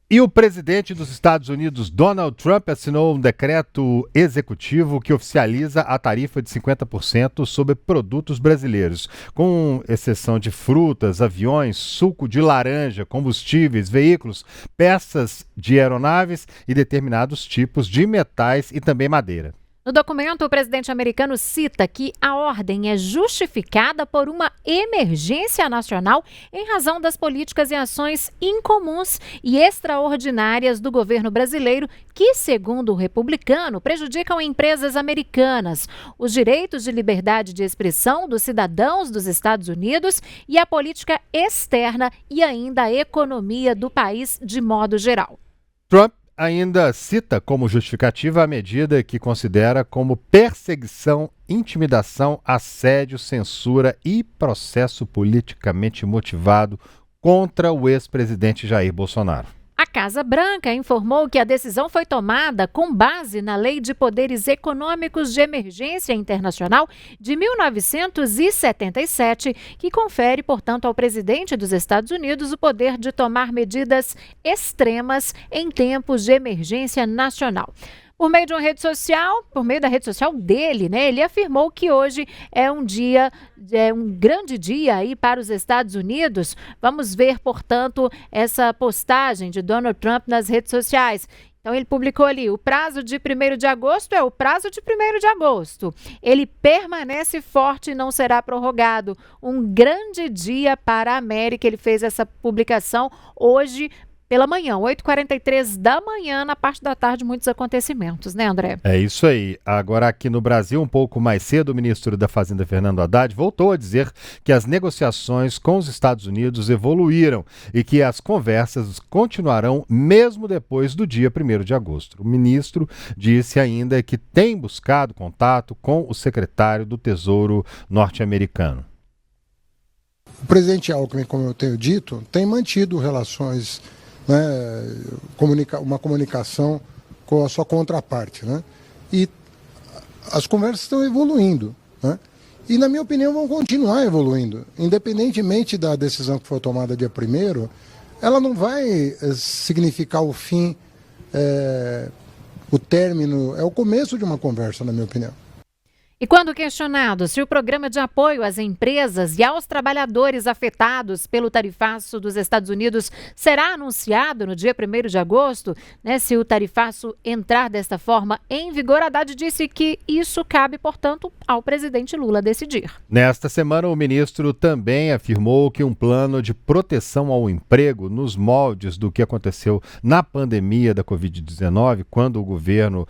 E o presidente dos Estados Unidos, Donald Trump, assinou um decreto executivo que oficializa a tarifa de 50% sobre produtos brasileiros, com exceção de frutas, aviões, suco de laranja, combustíveis, veículos, peças de aeronaves e determinados tipos de metais e também madeira. No documento, o presidente americano cita que a ordem é justificada por uma emergência nacional em razão das políticas e ações incomuns e extraordinárias do governo brasileiro que, segundo o republicano, prejudicam empresas americanas, os direitos de liberdade de expressão dos cidadãos dos Estados Unidos e a política externa e ainda a economia do país de modo geral. Trump ainda cita como justificativa a medida que considera como perseguição, intimidação, assédio, censura e processo politicamente motivado contra o ex-presidente Jair Bolsonaro. A Casa Branca informou que a decisão foi tomada com base na Lei de Poderes Econômicos de Emergência Internacional de 1977, que confere, portanto, ao presidente dos Estados Unidos o poder de tomar medidas extremas em tempos de emergência nacional. Por meio de uma rede social, por meio da rede social dele, ele afirmou que hoje é um grande dia aí para os Estados Unidos. Vamos ver, portanto, essa postagem de Donald Trump nas redes sociais. Então ele publicou ali, o prazo de 1º de agosto é o prazo de 1º de agosto. Ele permanece forte e não será prorrogado. Um grande dia para a América. Ele fez essa publicação hoje pela manhã, 8h43 da manhã, na parte da tarde, muitos acontecimentos, né, André? É isso aí. Agora, aqui no Brasil, um pouco mais cedo, o ministro da Fazenda, Fernando Haddad, voltou a dizer que as negociações com os Estados Unidos evoluíram e que as conversas continuarão mesmo depois do dia 1º de agosto. O ministro disse ainda que tem buscado contato com o secretário do Tesouro norte-americano. O presidente Alckmin, como eu tenho dito, tem mantido relações, uma comunicação com a sua contraparte, e as conversas estão evoluindo, e na minha opinião vão continuar evoluindo, independentemente da decisão que for tomada dia 1º, ela não vai significar o fim, o término, é o começo de uma conversa, na minha opinião. E quando questionado se o programa de apoio às empresas e aos trabalhadores afetados pelo tarifaço dos Estados Unidos será anunciado no dia 1º de agosto, se o tarifaço entrar desta forma em vigor, Haddad disse que isso cabe, portanto, ao presidente Lula decidir. Nesta semana, o ministro também afirmou que um plano de proteção ao emprego nos moldes do que aconteceu na pandemia da Covid-19, quando o governo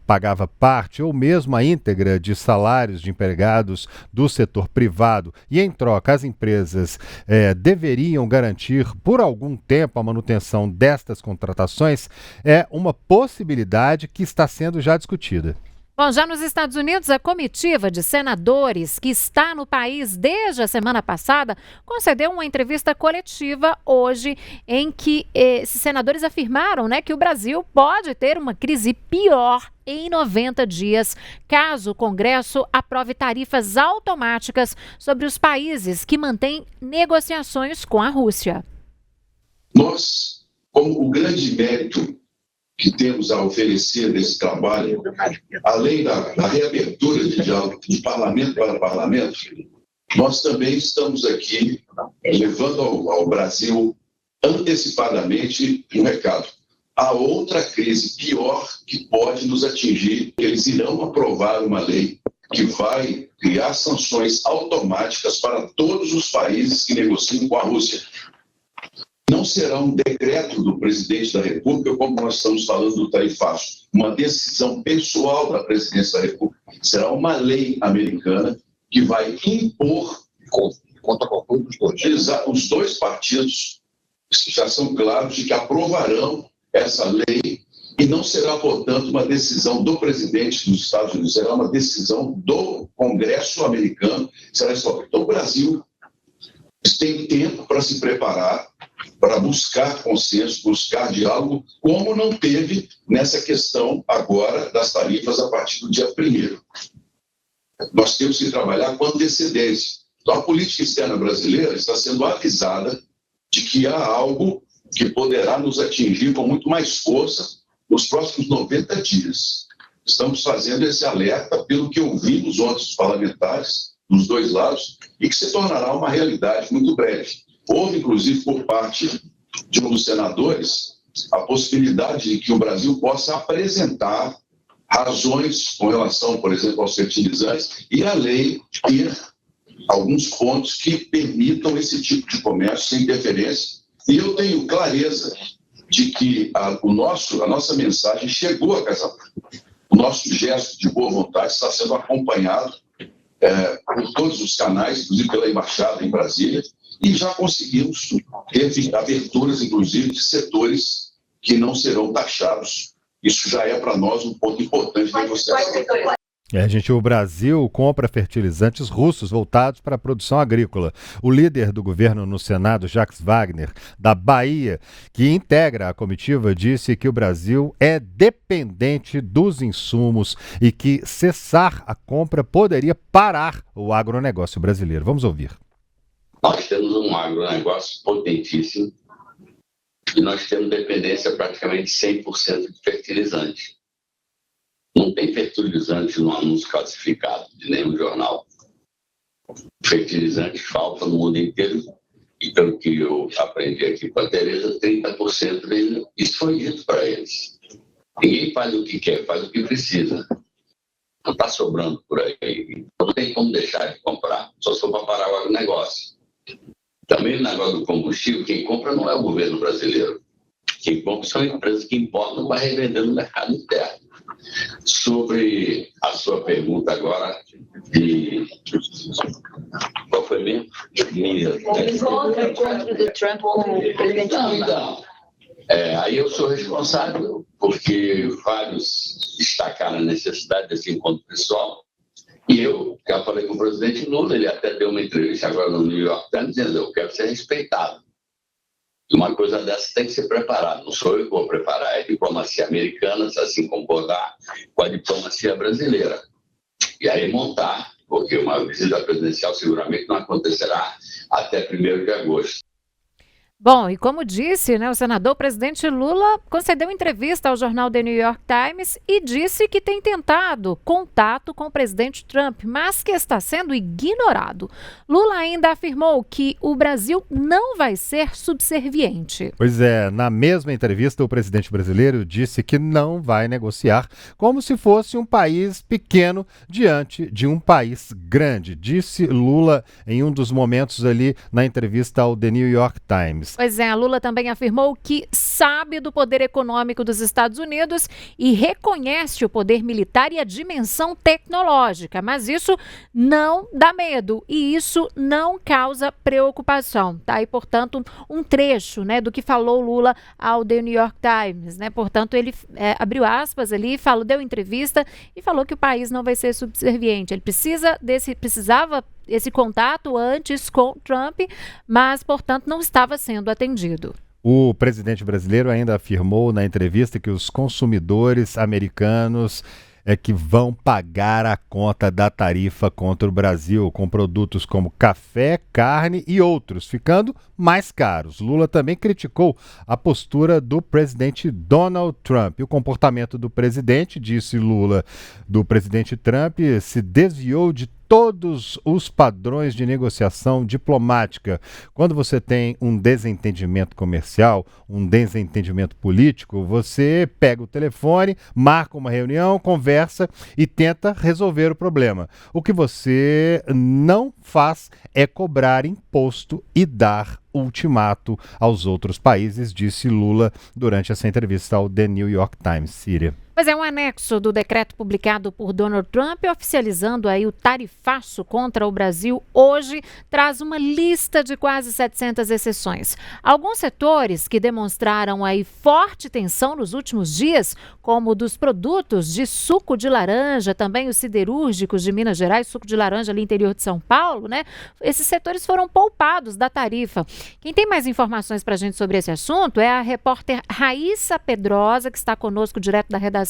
pagava parte ou mesmo a íntegra de salários de empregados do setor privado e, em troca, as empresas deveriam garantir por algum tempo a manutenção destas contratações, é uma possibilidade que está sendo já discutida. Bom, já nos Estados Unidos, a comitiva de senadores que está no país desde a semana passada concedeu uma entrevista coletiva hoje em que esses senadores afirmaram que o Brasil pode ter uma crise pior em 90 dias, caso o Congresso aprove tarifas automáticas sobre os países que mantêm negociações com a Rússia. Nós, como o grande mérito que temos a oferecer nesse trabalho, além da reabertura de diálogo de parlamento para parlamento, nós também estamos aqui levando ao Brasil antecipadamente um recado. Há outra crise pior que pode nos atingir. Eles irão aprovar uma lei que vai criar sanções automáticas para todos os países que negociam com a Rússia. Não será um decreto do presidente da República, como nós estamos falando do tarifaço, uma decisão pessoal da presidência da República. Será uma lei americana que vai impor contra os dois partidos que já são claros de que aprovarão essa lei, e não será, portanto, uma decisão do presidente dos Estados Unidos, será uma decisão do Congresso americano. Então, o Brasil tem tempo para se preparar, para buscar consenso, buscar diálogo, como não teve nessa questão agora das tarifas a partir do dia 1º. Nós temos que trabalhar com antecedência. Então, a política externa brasileira está sendo avisada de que há algo que poderá nos atingir com muito mais força nos próximos 90 dias. Estamos fazendo esse alerta pelo que ouvimos ontem dos parlamentares, dos dois lados, e que se tornará uma realidade muito breve. Houve, inclusive, por parte de um dos senadores, a possibilidade de que o Brasil possa apresentar razões com relação, por exemplo, aos fertilizantes, e a lei ter alguns pontos que permitam esse tipo de comércio sem interferência. E eu tenho clareza de que a nossa mensagem chegou à Casa Branca. O nosso gesto de boa vontade está sendo acompanhado por todos os canais, inclusive pela Embaixada em Brasília, e já conseguimos ter aberturas, inclusive, de setores que não serão taxados. Isso já é para nós um ponto importante da negociação. O Brasil compra fertilizantes russos voltados para a produção agrícola. O líder do governo no Senado, Jacques Wagner, da Bahia, que integra a comitiva, disse que o Brasil é dependente dos insumos e que cessar a compra poderia parar o agronegócio brasileiro. Vamos ouvir. Nós temos um agronegócio potentíssimo e nós temos dependência praticamente 100% de fertilizante. Não tem fertilizante no anúncio classificado de nenhum jornal. Fertilizante falta no mundo inteiro e, pelo que eu aprendi aqui com a Tereza, 30% dele, isso foi dito para eles. Ninguém faz o que quer, faz o que precisa. Não está sobrando por aí. Não tem como deixar de comprar, só se for para parar o agronegócio. Também o negócio do combustível, quem compra não é o governo brasileiro. Quem compra são empresas que importam para revender no mercado interno. Sobre a sua pergunta agora de... Qual foi mesmo? O encontro do Trump com o presidente Lula. Aí eu sou responsável, porque vários destacaram a necessidade desse encontro pessoal. E eu já falei com o presidente Lula, ele até deu uma entrevista agora no New York Times, dizendo: eu quero ser respeitado. E uma coisa dessa tem que ser preparada. Não sou eu que vou preparar, é a diplomacia americana, se assim concordar com a diplomacia brasileira. E aí montar, porque uma visita presidencial seguramente não acontecerá até 1º de agosto. Bom, e como disse, o senador presidente Lula concedeu entrevista ao jornal The New York Times e disse que tem tentado contato com o presidente Trump, mas que está sendo ignorado. Lula ainda afirmou que o Brasil não vai ser subserviente. Pois é, na mesma entrevista, o presidente brasileiro disse que não vai negociar como se fosse um país pequeno diante de um país grande, disse Lula em um dos momentos ali na entrevista ao The New York Times. Pois é, Lula também afirmou que sabe do poder econômico dos Estados Unidos e reconhece o poder militar e a dimensão tecnológica, mas isso não dá medo e isso não causa preocupação, tá? E, portanto, um trecho, do que falou Lula ao The New York Times, Portanto, ele abriu aspas ali, deu entrevista e falou que o país não vai ser subserviente. Ele precisava esse contato antes com Trump, mas, portanto, não estava sendo atendido. O presidente brasileiro ainda afirmou na entrevista que os consumidores americanos que vão pagar a conta da tarifa contra o Brasil, com produtos como café, carne e outros, ficando mais caros. Lula também criticou a postura do presidente Donald Trump. O comportamento do presidente, disse Lula, do presidente Trump, se desviou de todos os padrões de negociação diplomática. Quando você tem um desentendimento comercial, um desentendimento político, você pega o telefone, marca uma reunião, conversa e tenta resolver o problema. O que você não faz é cobrar imposto e dar ultimato aos outros países, disse Lula durante essa entrevista ao The New York Times. Síria. Mas é um anexo do decreto publicado por Donald Trump, oficializando aí o tarifaço contra o Brasil, hoje traz uma lista de quase 700 exceções. Alguns setores que demonstraram aí forte tensão nos últimos dias, como dos produtos de suco de laranja, também os siderúrgicos de Minas Gerais, suco de laranja ali no interior de São Paulo, Esses setores foram poupados da tarifa. Quem tem mais informações para a gente sobre esse assunto é a repórter Raíssa Pedrosa, que está conosco direto da redação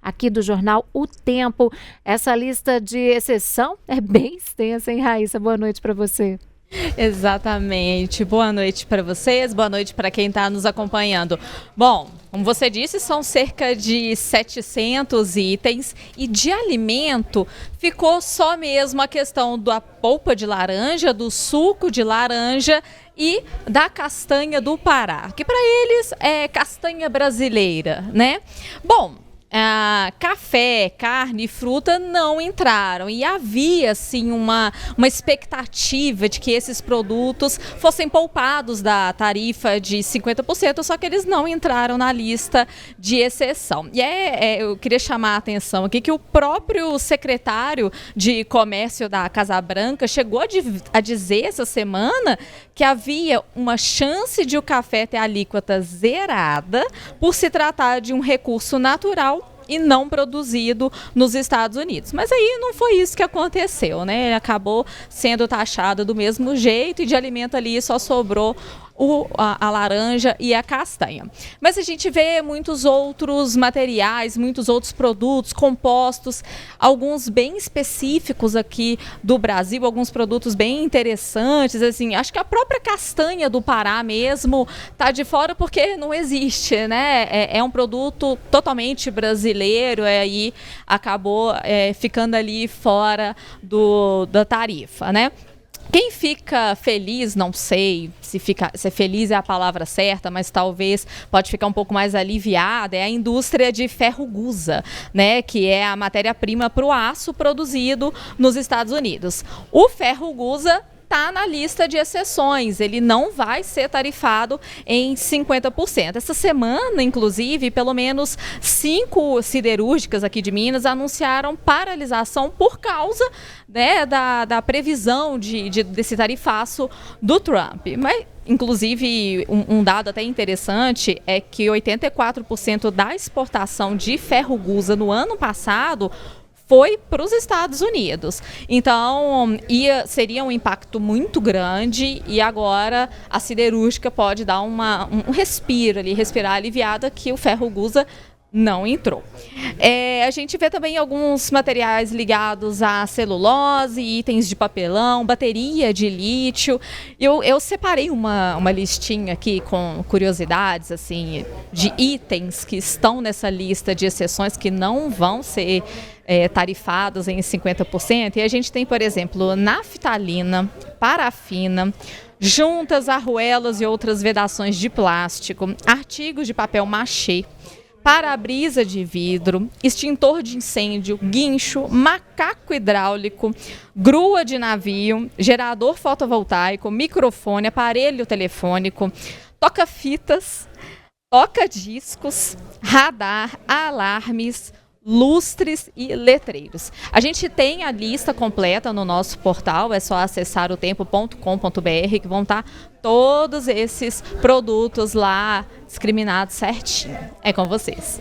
aqui do jornal O Tempo. Essa lista de exceção é bem extensa, hein, Raíssa? Boa noite para você. Exatamente. Boa noite para vocês, boa noite para quem está nos acompanhando. Bom, como você disse, são cerca de 700 itens e de alimento ficou só mesmo a questão da polpa de laranja, do suco de laranja e da castanha do Pará, que para eles é castanha brasileira, né? Bom, café, carne e fruta não entraram e havia assim uma expectativa de que esses produtos fossem poupados da tarifa de 50%, só que eles não entraram na lista de exceção. E eu queria chamar a atenção aqui que o próprio secretário de Comércio da Casa Branca chegou a dizer essa semana que havia uma chance de o café ter alíquota zerada por se tratar de um recurso natural e não produzido nos Estados Unidos. Mas aí não foi isso que aconteceu, né? Ele acabou sendo taxado do mesmo jeito e de alimento ali só sobrou a laranja e a castanha. Mas a gente vê muitos outros materiais, muitos outros produtos, compostos, alguns bem específicos aqui do Brasil, alguns produtos bem interessantes, assim, acho que a própria castanha do Pará mesmo tá de fora porque não existe, né? É um produto totalmente brasileiro, aí acabou ficando ali fora da tarifa, né? Quem fica feliz, não sei se feliz é a palavra certa, mas talvez pode ficar um pouco mais aliviada, é a indústria de ferro-gusa, né, que é a matéria-prima para o aço produzido nos Estados Unidos. O ferro-gusa está na lista de exceções, ele não vai ser tarifado em 50%. Essa semana, inclusive, pelo menos 5 siderúrgicas aqui de Minas anunciaram paralisação por causa, né, da previsão desse tarifaço do Trump. Mas, inclusive, um dado até interessante é que 84% da exportação de ferro-gusa no ano passado foi para os Estados Unidos. Então, seria um impacto muito grande e agora a siderúrgica pode dar um respiro ali, respirar aliviada que o ferro-gusa não entrou. A gente vê também alguns materiais ligados à celulose, itens de papelão, bateria de lítio. Eu separei uma listinha aqui com curiosidades assim, de itens que estão nessa lista de exceções que não vão ser tarifados em 50%. E a gente tem, por exemplo, naftalina, parafina, juntas, arruelas e outras vedações de plástico, artigos de papel machê, para-brisa de vidro, extintor de incêndio, guincho, macaco hidráulico, grua de navio, gerador fotovoltaico, microfone, aparelho telefônico, toca-fitas, toca-discos, radar, alarmes, lustres e letreiros. A gente tem a lista completa no nosso portal, é só acessar otempo.com.br que vão estar todos esses produtos lá discriminados certinho. É com vocês.